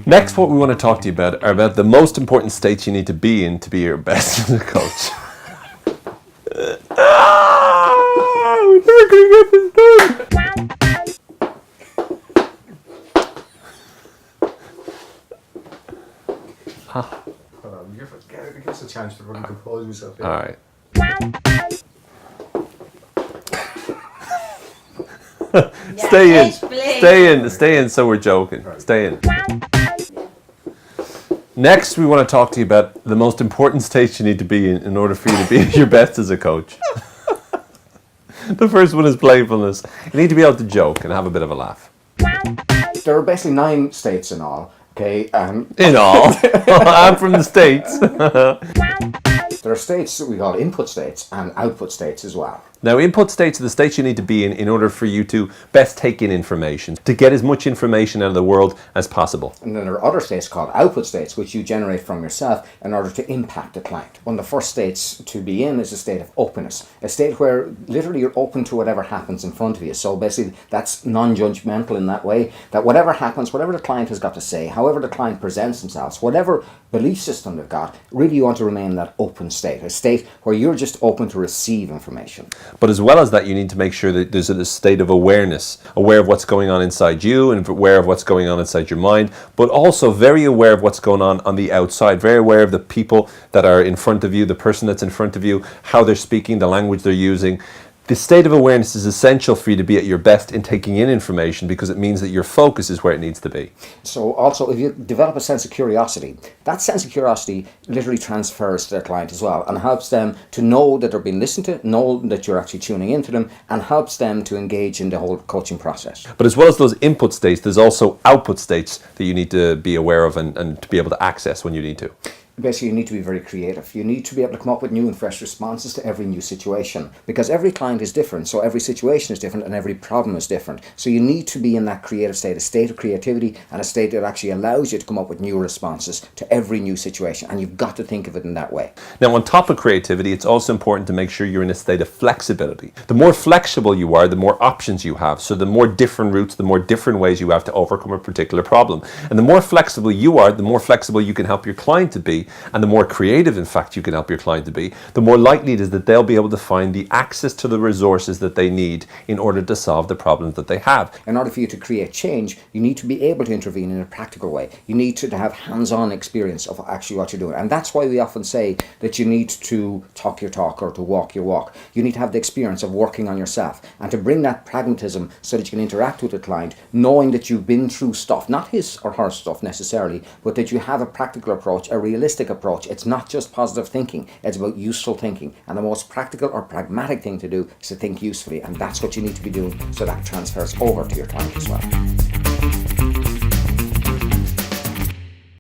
Next, what we want to talk to you about are about the most important states you need to be in to be your best as a coach. We're never going to get this done. Hold on, give us a chance to really compose myself here. All right. Stay in. Stay in. So we're joking. Right. Stay in. Next, we want to talk to you about the most important states you need to be in order for you to be your best as a coach. The first one is playfulness. You need to be able to joke and have a bit of a laugh. There are basically 9 states in all. Okay. In all. I'm from the States. There are states that we call input states and output states as well. Now, input states are the states you need to be in order for you to best take in information, to get as much information out of the world as possible. And then there are other states called output states, which you generate from yourself in order to impact the client. One of the first states to be in is a state of openness, a state where literally you're open to whatever happens in front of you. So basically, that's non-judgmental in that way, that whatever happens, whatever the client has got to say, however the client presents themselves, whatever belief system they've got, really you want to remain in that open state, a state where you're just open to receive information. But as well as that, you need to make sure that there's a state of awareness, aware of what's going on inside you and aware of what's going on inside your mind, but also very aware of what's going on the outside, very aware of the people that are in front of you, the person that's in front of you, how they're speaking, the language they're using. The state of awareness is essential for you to be at your best in taking in information because it means that your focus is where it needs to be. So also, if you develop a sense of curiosity, that sense of curiosity literally transfers to their client as well and helps them to know that they're being listened to, know that you're actually tuning into them, and helps them to engage in the whole coaching process. But as well as those input states, there's also output states that you need to be aware of and to be able to access when you need to. Basically, you need to be very creative. You need to be able to come up with new and fresh responses to every new situation because every client is different, so every situation is different and every problem is different. So you need to be in that creative state, a state of creativity and a state that actually allows you to come up with new responses to every new situation, and you've got to think of it in that way. Now, on top of creativity, it's also important to make sure you're in a state of flexibility. The more flexible you are, the more options you have. So the more different routes, the more different ways you have to overcome a particular problem. And the more flexible you are, the more flexible you can help your client to be. And the more creative, in fact, you can help your client to be, the more likely it is that they'll be able to find the access to the resources that they need in order to solve the problems that they have. In order for you to create change, you need to be able to intervene in a practical way. You need to have hands-on experience of actually what you're doing. And that's why we often say that you need to talk your talk or to walk your walk. You need to have the experience of working on yourself and to bring that pragmatism so that you can interact with the client, knowing that you've been through stuff, not his or her stuff necessarily, but that you have a practical approach, a realistic approach. It's not just positive thinking, it's about useful thinking. And the most practical or pragmatic thing to do is to think usefully. And that's what you need to be doing so that transfers over to your client as well.